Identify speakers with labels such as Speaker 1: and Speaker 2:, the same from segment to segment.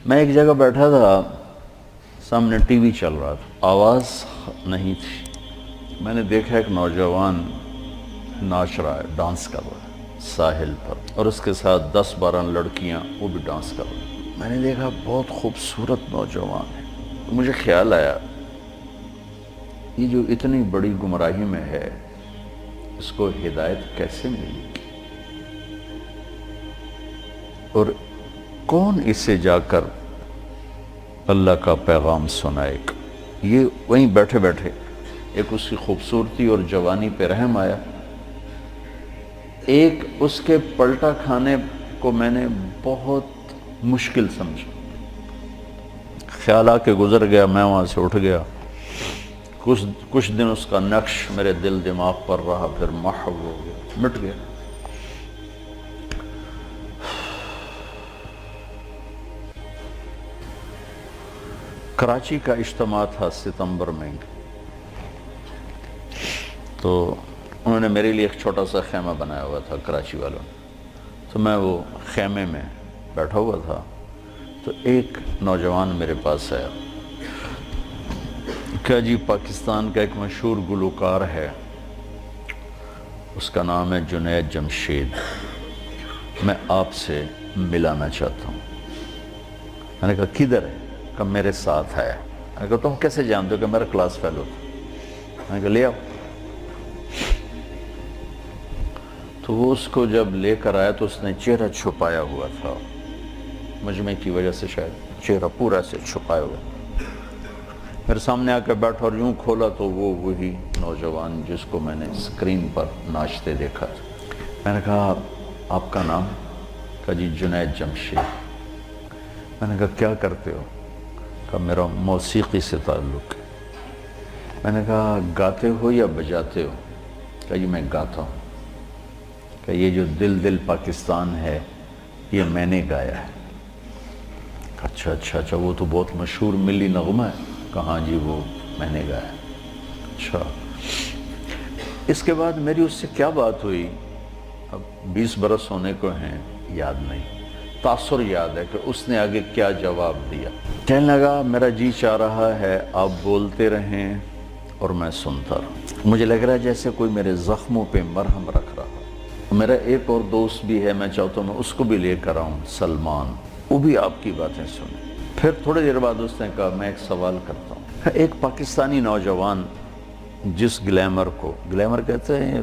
Speaker 1: میں ایک جگہ بیٹھا تھا، سامنے ٹی وی چل رہا تھا، آواز نہیں تھی۔ میں نے دیکھا ایک نوجوان ناچ رہا ہے، ڈانس کر رہا ہے ساحل پر، اور اس کے ساتھ 10-12 لڑکیاں وہ بھی ڈانس کر رہی ہیں۔ میں نے دیکھا بہت خوبصورت نوجوان ہے۔ مجھے خیال آیا یہ جو اتنی بڑی گمراہی میں ہے اس کو ہدایت کیسے ملی، اور کون اسے جا کر اللہ کا پیغام سنائے گا۔ یہ وہیں بیٹھے بیٹھے ایک اس کی خوبصورتی اور جوانی پہ رحم آیا، ایک اس کے پلٹا کھانے کو میں نے بہت مشکل سمجھا۔ خیال آ کے گزر گیا، میں وہاں سے اٹھ گیا۔ کچھ دن اس کا نقش میرے دل دماغ پر رہا، پھر محو ہو گیا، مٹ گیا۔ کراچی کا اجتماع تھا ستمبر میں، تو انہوں نے میرے لیے ایک چھوٹا سا خیمہ بنایا ہوا تھا کراچی والوں نے، تو میں وہ خیمے میں بیٹھا ہوا تھا، تو ایک نوجوان میرے پاس آیا کہ جی پاکستان کا ایک مشہور گلوکار ہے، اس کا نام ہے جنید جمشید، میں آپ سے ملانا چاہتا ہوں۔ میں نے کہا کدھر ہے؟ کہ میرے ساتھ ہے۔ میں نے کہا تم کیسے جانتے ہو؟ کہ میرا کلاس فیلو تھا۔ میں نے کہا لے آؤ۔ تو وہ اس کو جب لے کر آیا تو اس نے چہرہ چھپایا ہوا تھا، مجمع کی وجہ سے شاید چہرہ پورا سے چھپایا ہوا۔ میرے سامنے آ کے بیٹھا اور یوں کھولا تو وہ وہی نوجوان جس کو میں نے اسکرین پر ناچتے دیکھا تھا۔ میں نے کہا آپ کا نام؟ کہا جی جنید جمشید۔ میں نے کہا کیا کرتے ہو؟ کہا میرا موسیقی سے تعلق ہے۔ میں نے کہا گاتے ہو یا بجاتے ہو؟ کہا جی میں گاتا ہوں۔ کہ یہ جو دل دل پاکستان ہے یہ میں نے گایا ہے۔ اچھا اچھا اچھا، وہ تو بہت مشہور ملی نغمہ ہے۔ کہاں جی وہ میں نے گایا ہے۔ اچھا، اس کے بعد میری اس سے کیا بات ہوئی، اب 20 برس ہونے کو ہیں، یاد نہیں۔ تاثر یاد ہے کہ اس نے آگے کیا جواب دیا۔ کہنے لگا میرا جی چاہ رہا ہے آپ بولتے رہیں اور میں سنتا رہوں۔ مجھے لگ رہا ہے جیسے کوئی میرے زخموں پہ مرہم رکھ رہا۔ میرا ایک اور دوست بھی ہے، میں چاہتا ہوں میں اس کو بھی لے کر آؤں، سلمان، وہ بھی آپ کی باتیں سنیں۔ پھر تھوڑی دیر بعد اس نے کہا میں ایک سوال کرتا ہوں۔ ایک پاکستانی نوجوان جس گلیمر کو، گلیمر کہتے ہیں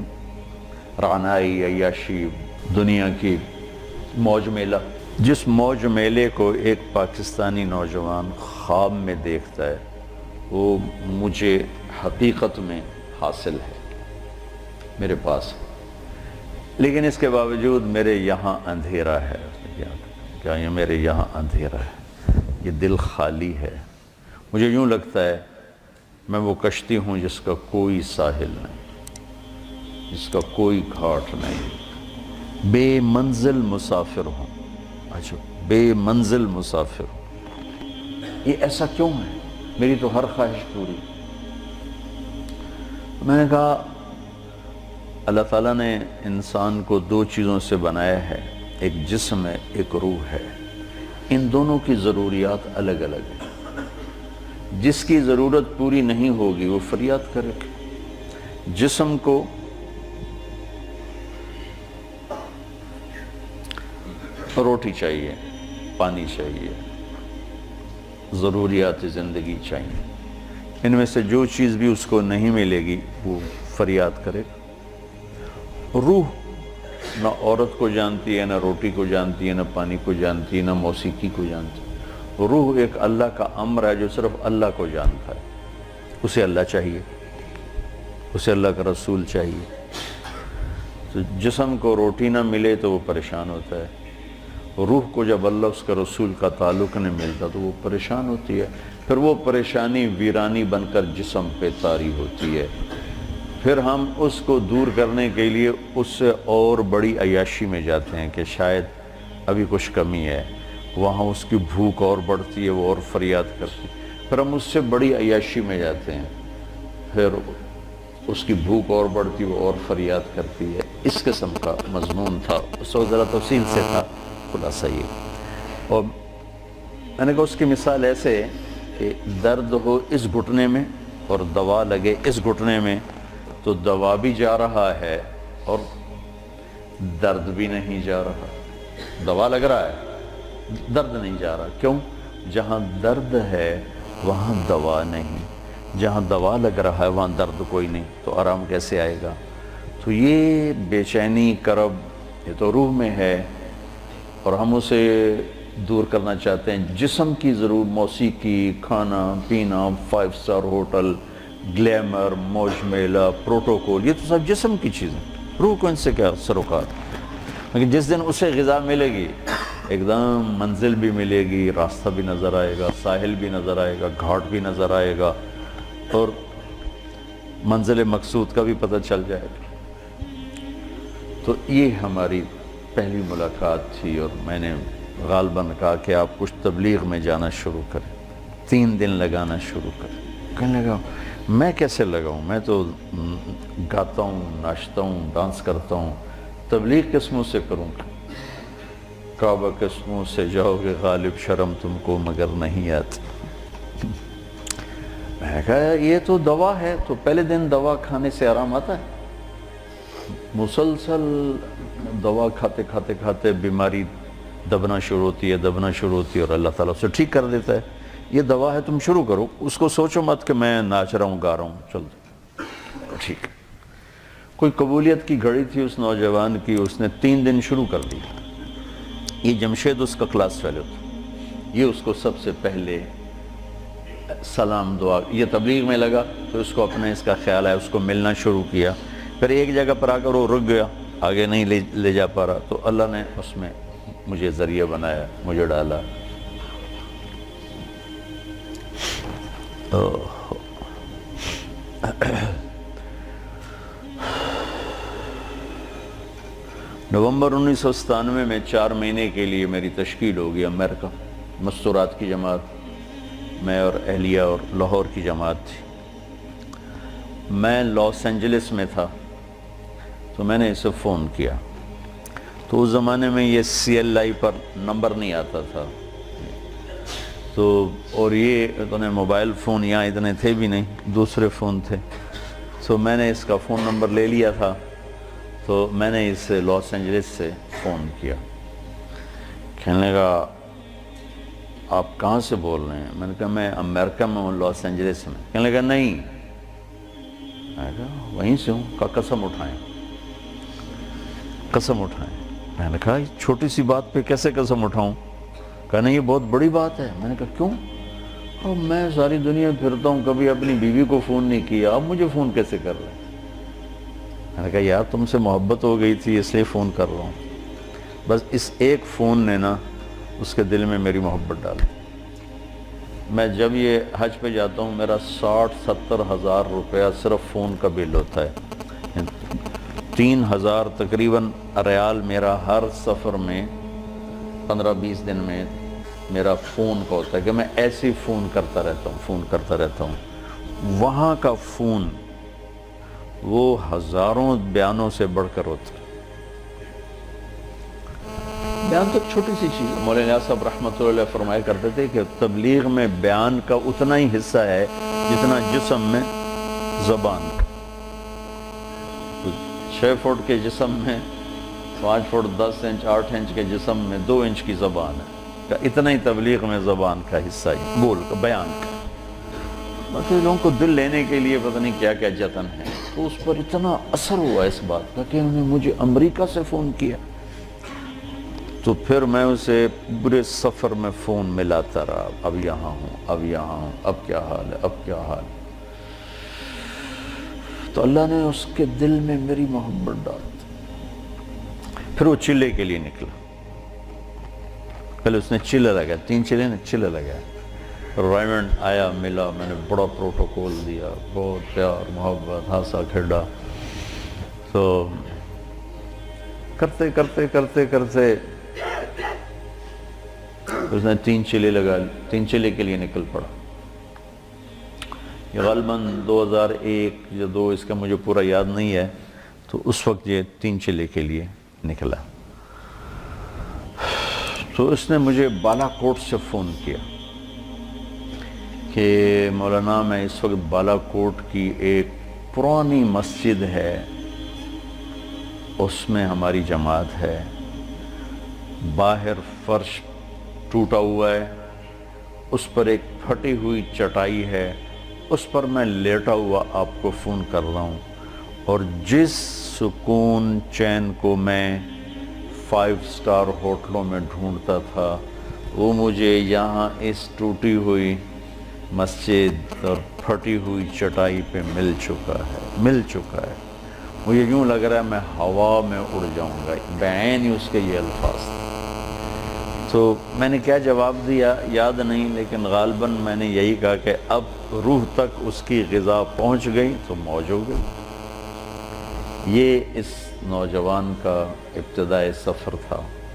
Speaker 1: رعنائی، عیاشی، دنیا کی موج میلہ، جس موج میلے کو ایک پاکستانی نوجوان خواب میں دیکھتا ہے، وہ مجھے حقیقت میں حاصل ہے، میرے پاس۔ لیکن اس کے باوجود میرے یہاں اندھیرا ہے۔ کیا یہ میرے یہاں اندھیرا ہے، یہ دل خالی ہے۔ مجھے یوں لگتا ہے میں وہ کشتی ہوں جس کا کوئی ساحل نہیں، جس کا کوئی گھاٹ نہیں، بے منزل مسافر ہوں۔ اچھا، بے منزل مسافر ہوں، یہ ایسا کیوں ہے؟ میری تو ہر خواہش پوری۔ میں نے کہا اللہ تعالیٰ نے انسان کو 2 چیزوں سے بنایا ہے، ایک جسم ہے، ایک روح ہے۔ ان دونوں کی ضروریات الگ الگ ہیں۔ جس کی ضرورت پوری نہیں ہوگی وہ فریاد کرے۔ جسم کو روٹی چاہیے، پانی چاہیے، ضروریات زندگی چاہیے۔ ان میں سے جو چیز بھی اس کو نہیں ملے گی وہ فریاد کرے۔ روح نہ عورت کو جانتی ہے، نہ روٹی کو جانتی ہے، نہ پانی کو جانتی ہے، نہ موسیقی کو جانتی ہے۔ روح ایک اللہ کا امر ہے جو صرف اللہ کو جانتا ہے۔ اسے اللہ چاہیے، اسے اللہ کا رسول چاہیے۔ تو جسم کو روٹی نہ ملے تو وہ پریشان ہوتا ہے، روح کو جب اللہ اس کا رسول کا تعلق نہیں ملتا تو وہ پریشان ہوتی ہے۔ پھر وہ پریشانی ویرانی بن کر جسم پہ طاری ہوتی ہے۔ پھر ہم اس کو دور کرنے کے لیے اس سے اور بڑی عیاشی میں جاتے ہیں کہ شاید ابھی کچھ کمی ہے، وہاں اس کی بھوک اور بڑھتی ہے، وہ اور فریاد کرتی ہے۔ پھر ہم اس سے بڑی عیاشی میں جاتے ہیں، پھر اس کی بھوک اور بڑھتی ہے، وہ اور فریاد کرتی ہے۔ اس قسم کا مضمون تھا، اس وقت ذرا تفصیل سے تھا، خلاصہ یہ۔ اور میں نے کہا اس کی مثال ایسے کہ درد ہو اس گھٹنے میں اور دوا لگے اس گھٹنے میں، تو دوا بھی جا رہا ہے اور درد بھی نہیں جا رہا. دوا لگ رہا ہے، درد نہیں جا رہا. کیوں؟ جہاں درد ہے وہاں دوا نہیں، جہاں دوا لگ رہا ہے وہاں درد کوئی نہیں، تو آرام کیسے آئے گا؟ تو یہ بے چینی، کرب، یہ تو روح میں ہے اور ہم اسے دور کرنا چاہتے ہیں. جسم کی ضرور موسیقی، کھانا پینا، 5 اسٹار ہوٹل، گلیمر، موج میلہ، پروٹوکول، یہ تو سب جسم کی چیزیں. روح کو ان سے کیا سروکار؟ لیکن جس دن اسے غذا ملے گی، ایک دم منزل بھی ملے گی، راستہ بھی نظر آئے گا، ساحل بھی نظر آئے گا، گھاٹ بھی نظر آئے گا، اور منزل مقصود کا بھی پتہ چل جائے گا. تو یہ ہماری پہلی ملاقات تھی، اور میں نے غالباً کہا کہ آپ کچھ تبلیغ میں جانا شروع کریں، 3 دن لگانا شروع کریں. کہنے لگا میں کیسے لگاؤں، میں تو گاتا ہوں، ناچتا ہوں، ڈانس کرتا ہوں، تبلیغ کس منہ سے کروں گا؟ کعبہ کس منہ سے جاؤ گے غالب، شرم تم کو مگر نہیں آتی. میں نے کہا یہ تو دوا ہے. تو پہلے دن دوا کھانے سے آرام آتا ہے؟ مسلسل دوا کھاتے کھاتے کھاتے بیماری دبنا شروع ہوتی ہے، دبنا شروع ہوتی ہے، اور اللہ تعالیٰ اسے ٹھیک کر دیتا ہے. یہ دوا ہے، تم شروع کرو. اس کو سوچو مت کہ میں ناچ رہا ہوں، گا رہا ہوں، چل ٹھیک. کوئی قبولیت کی گھڑی تھی اس نوجوان کی، اس نے 3 دن شروع کر دی. یہ جمشید اس کا کلاس فیلو تھا. یہ اس کو سب سے پہلے سلام دعا، یہ تبلیغ میں لگا تو اس کو اپنے اس کا خیال ہے، اس کو ملنا شروع کیا. پھر ایک جگہ پر آ کر وہ رک گیا، آگے نہیں لے جا پا رہا، تو اللہ نے اس میں مجھے ذریعہ بنایا، مجھے ڈالا. نومبر 1997 میں 4 مہینے کے لیے میری تشکیل ہوگی امریکہ. مستورات کی جماعت، میں اور اہلیہ اور لاہور کی جماعت تھی. میں لاس اینجلس میں تھا تو میں نے اسے فون کیا. تو اس زمانے میں یہ CLI پر نمبر نہیں آتا تھا، تو اور یہ اتنے موبائل فون یہاں اتنے تھے بھی نہیں، دوسرے فون تھے. تو میں نے اس کا فون نمبر لے لیا تھا، تو میں نے اسے لاس اینجلس سے فون کیا. کہنے لگا آپ کہاں سے بول رہے ہیں؟ میں نے کہا میں امریکہ میں ہوں، لاس اینجلس میں. کہنے لگا نہیں، میں نے کہا وہیں سے ہوں. کہا قسم اٹھائیں، قسم اٹھائیں. میں نے کہا چھوٹی سی بات پہ کیسے قسم اٹھاؤں؟ کہا نہیں یہ بہت بڑی بات ہے. میں نے کہا کیوں؟ میں ساری دنیا پھرتا ہوں، کبھی اپنی بیوی کو فون نہیں کیا، آپ مجھے فون کیسے کر رہے ہیں؟ میں نے کہا یار تم سے محبت ہو گئی تھی اس لیے فون کر رہا ہوں. بس اس ایک فون نے نا اس کے دل میں میری محبت ڈالی. میں جب یہ حج پہ جاتا ہوں میرا 60-70 ہزار روپیہ صرف فون کا بل ہوتا ہے. 3,000 تقریباً ریال میرا ہر سفر میں 15-20 دن میں میرا فون کا ہوتا ہے کہ میں ایسے فون کرتا رہتا ہوں. وہاں کا فون وہ ہزاروں بیانوں سے بڑھ کر ہوتا ہے. بیان تو ایک چھوٹی سی چیز ہے. مولانا صاحب رحمۃ اللہ علیہ فرمایا کرتے تھے کہ تبلیغ میں بیان کا اتنا ہی حصہ ہے جتنا جسم میں زبان کا. 6 فٹ کے جسم میں 5 فٹ 10 انچ 8 انچ کے جسم میں 2 انچ کی زبان ہے. اتنا ہی تبلیغ میں زبان کا حصہ ہے، بول کا، بیان کا. باقی لوگوں کو دل لینے کے لیے پتہ نہیں کیا کیا جتن ہے. تو اس پر اتنا اثر ہوا اس بات کا کہ انہوں نے مجھے امریکہ سے فون کیا. تو پھر میں اسے پورے سفر میں فون ملاتا رہا، اب یہاں ہوں، اب یہاں ہوں، اب کیا حال ہے، اب کیا حال ہے. تو اللہ نے اس کے دل میں میری محبت ڈال دی. پھر وہ چلے کے لیے نکلا. پہلے اس نے چلے لگایا، 3 چلے نے چلے لگایا. ریمنڈ آیا، ملا، میں نے بڑا پروٹوکول دیا، بہت پیار محبت، ہنسا کھیڈا. تو کرتے کرتے کرتے کرتے اس نے 3 چلے لگا لی. 3 چلے کے لیے نکل پڑا. یہ غالباً 2001 یا 2 اس کا مجھے پورا یاد نہیں ہے. تو اس وقت یہ 3 چلے کے لیے نکلا. تو اس نے مجھے بالا کوٹ سے فون کیا کہ مولانا میں اس وقت بالا کوٹ کی ایک پرانی مسجد ہے، اس میں ہماری جماعت ہے، باہر فرش ٹوٹا ہوا ہے، اس پر ایک پھٹی ہوئی چٹائی ہے، اس پر میں لیٹا ہوا آپ کو فون کر رہا ہوں، اور جس سکون چین کو میں 5 اسٹار ہوٹلوں میں ڈھونڈتا تھا وہ مجھے یہاں اس ٹوٹی ہوئی مسجد اور پھٹی ہوئی چٹائی پہ مل چکا ہے۔ مجھے یوں لگ رہا ہے میں ہوا میں اڑ جاؤں گا، بعین ہی اس کے یہ الفاظ تھے۔ تو میں نے کیا جواب دیا یاد نہیں، لیکن غالباً میں نے یہی کہا کہ اب روح تک اس کی غذا پہنچ گئی تو موج ہو گئی۔ یہ اس نوجوان کا ابتدائی سفر تھا۔